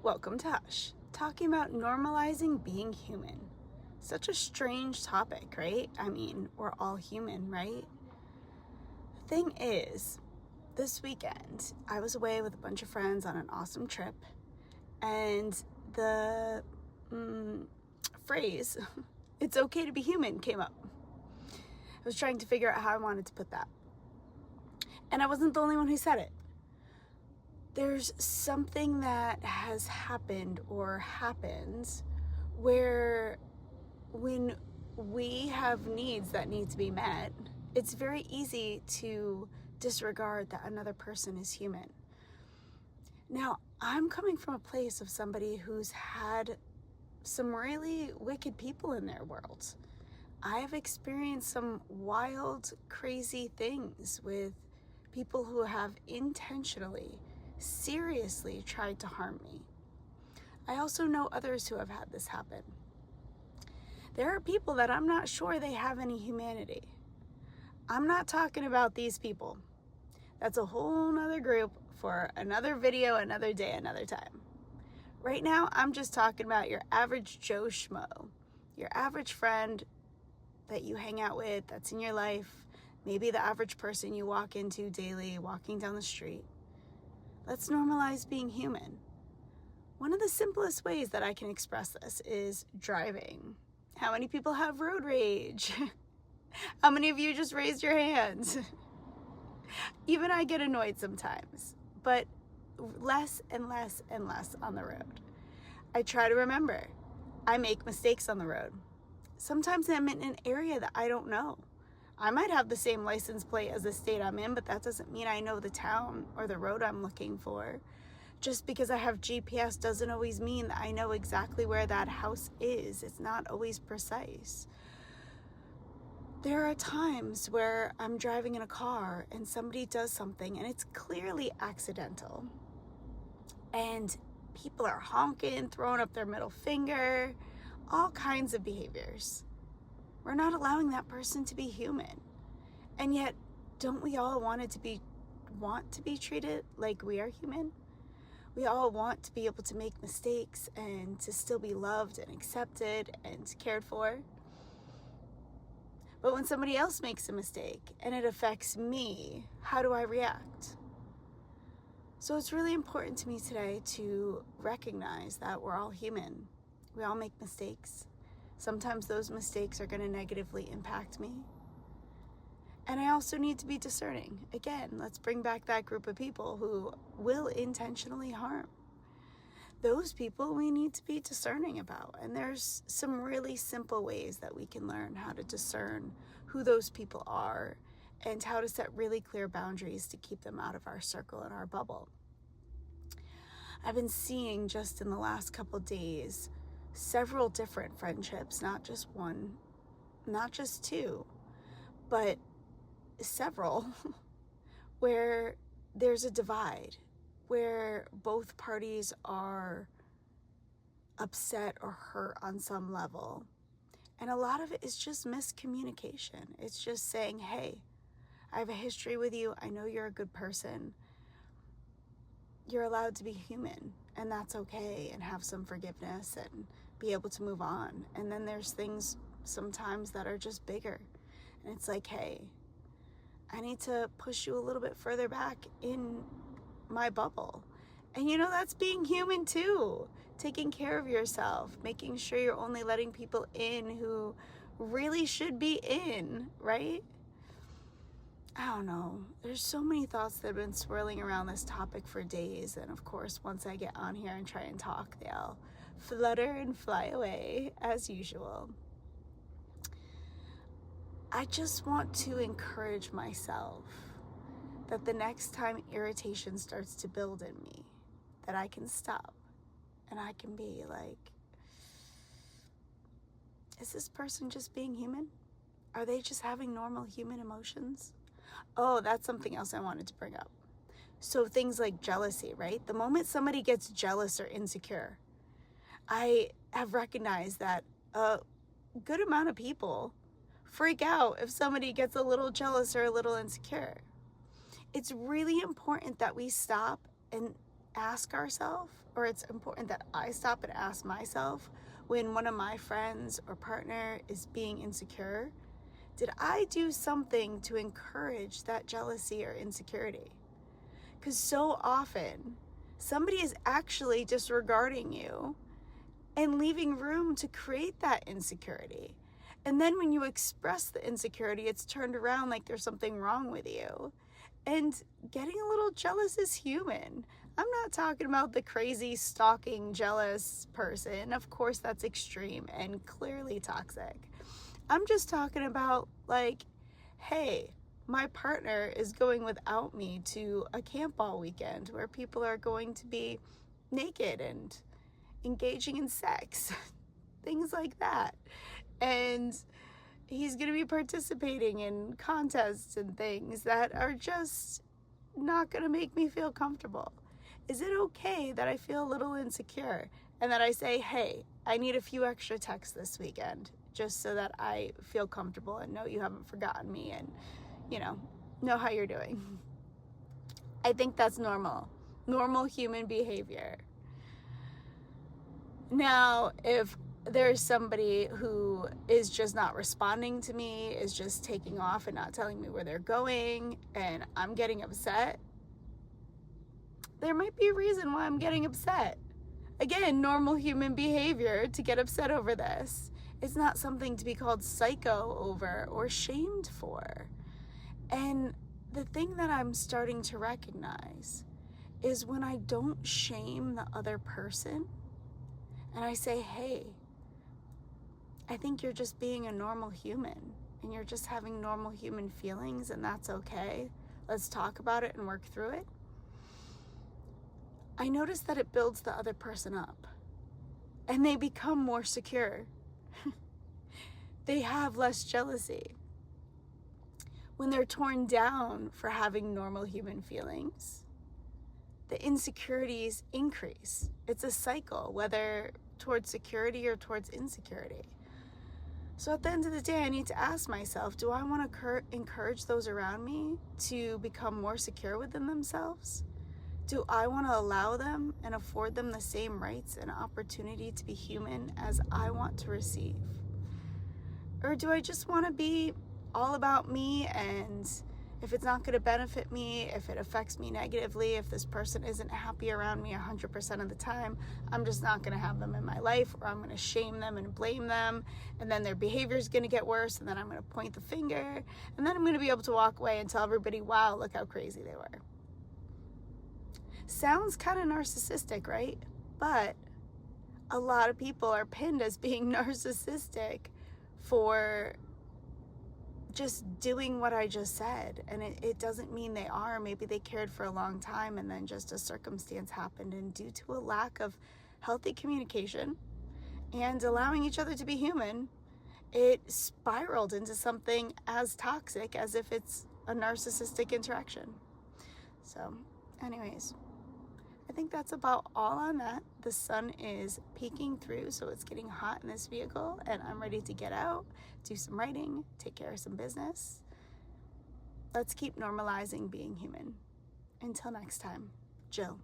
Welcome to Hush, talking about normalizing being human. Such a strange topic, right? I mean, we're all human, right? The thing is, this weekend, I was away with a bunch of friends on an awesome trip, and the phrase, it's okay to be human, came up. I was trying to figure out how I wanted to put that. And I wasn't the only one who said it. There's something that has happened or happens where when we have needs that need to be met, it's very easy to disregard that another person is human. Now, I'm coming from a place of somebody who's had some really wicked people in their world. I have experienced some wild, crazy things with people who have intentionally, seriously tried to harm me. I also know others who have had this happen. There are people that I'm not sure they have any humanity. I'm not talking about these people. That's a whole nother group for another video, another day, another time. Right now, I'm just talking about your average Joe Schmo, your average friend that you hang out with, that's in your life, maybe the average person you walk into daily, walking down the street. Let's normalize being human. One of the simplest ways that I can express this is driving. How many people have road rage? How many of you just raised your hands? Even I get annoyed sometimes, but less and less and less on the road. I try to remember, I make mistakes on the road. Sometimes I'm in an area that I don't know. I might have the same license plate as the state I'm in, but that doesn't mean I know the town or the road I'm looking for. Just because I have GPS doesn't always mean that I know exactly where that house is. It's not always precise. There are times where I'm driving in a car and somebody does something and it's clearly accidental. And people are honking, throwing up their middle finger, all kinds of behaviors. We're not allowing that person to be human. And yet, don't we all want to be treated like we are human? We all want to be able to make mistakes and to still be loved and accepted and cared for. But when somebody else makes a mistake and it affects me, how do I react? So it's really important to me today to recognize that we're all human. We all make mistakes. Sometimes those mistakes are going to negatively impact me. And I also need to be discerning. Again, let's bring back that group of people who will intentionally harm. Those people we need to be discerning about. And there's some really simple ways that we can learn how to discern who those people are and how to set really clear boundaries to keep them out of our circle and our bubble. I've been seeing just in the last couple days several different friendships, not just one, not just two, but several, where there's a divide, where both parties are upset or hurt on some level. And a lot of it is just miscommunication. It's just saying, hey, I have a history with you. I know you're a good person. You're allowed to be human, and that's okay, and have some forgiveness and be able to move on. And then there's things sometimes that are just bigger. And it's like, hey, I need to push you a little bit further back in my bubble. And that's being human too. Taking care of yourself, making sure you're only letting people in who really should be in, right? I don't know. There's so many thoughts that have been swirling around this topic for days. And of course, once I get on here and try and talk, they'll flutter and fly away as usual. I just want to encourage myself that the next time irritation starts to build in me, that I can stop and I can be like, is this person just being human? Are they just having normal human emotions? Oh, that's something else I wanted to bring up. So things like jealousy, right? The moment somebody gets jealous or insecure, I have recognized that a good amount of people freak out if somebody gets a little jealous or a little insecure. It's really important that we stop and ask ourselves or it's important that I stop and ask myself when one of my friends or partner is being insecure, did I do something to encourage that jealousy or insecurity? Because so often, somebody is actually disregarding you and leaving room to create that insecurity. And then when you express the insecurity, it's turned around like there's something wrong with you. And getting a little jealous is human. I'm not talking about the crazy, stalking, jealous person. Of course, that's extreme and clearly toxic. I'm just talking about like, hey, my partner is going without me to a camp all weekend where people are going to be naked and engaging in sex, things like that. And he's going to be participating in contests and things that are just not going to make me feel comfortable. Is it okay that I feel a little insecure and that I say, hey, I need a few extra texts this weekend just so that I feel comfortable and know you haven't forgotten me and, know how you're doing? I think that's normal human behavior. Now, if there's somebody who is just not responding to me, is just taking off and not telling me where they're going, and I'm getting upset, there might be a reason why I'm getting upset. Again, normal human behavior to get upset over this. It's not something to be called psycho over or shamed for. And the thing that I'm starting to recognize is when I don't shame the other person and I say, hey, I think you're just being a normal human and you're just having normal human feelings and that's okay. Let's talk about it and work through it. I notice that it builds the other person up and they become more secure. They have less jealousy. When they're torn down for having normal human feelings, the insecurities increase. It's a cycle, whether towards security or towards insecurity. So at the end of the day, I need to ask myself, do I want to encourage those around me to become more secure within themselves? Do I want to allow them and afford them the same rights and opportunity to be human as I want to receive? Or do I just want to be all about me, and if it's not going to benefit me, if it affects me negatively, if this person isn't happy around me 100% of the time, I'm just not going to have them in my life, or I'm going to shame them and blame them, and then their behavior is going to get worse, and then I'm going to point the finger, and then I'm going to be able to walk away and tell everybody, wow, look how crazy they were. Sounds kind of narcissistic, right? But a lot of people are pinned as being narcissistic for just doing what I just said. And it doesn't mean they are. Maybe they cared for a long time and then just a circumstance happened, and due to a lack of healthy communication and allowing each other to be human, it spiraled into something as toxic as if it's a narcissistic interaction. So anyways, I think that's about all on that. The sun is peeking through, so it's getting hot in this vehicle, and I'm ready to get out, do some writing, take care of some business. Let's keep normalizing being human. Until next time, Jill.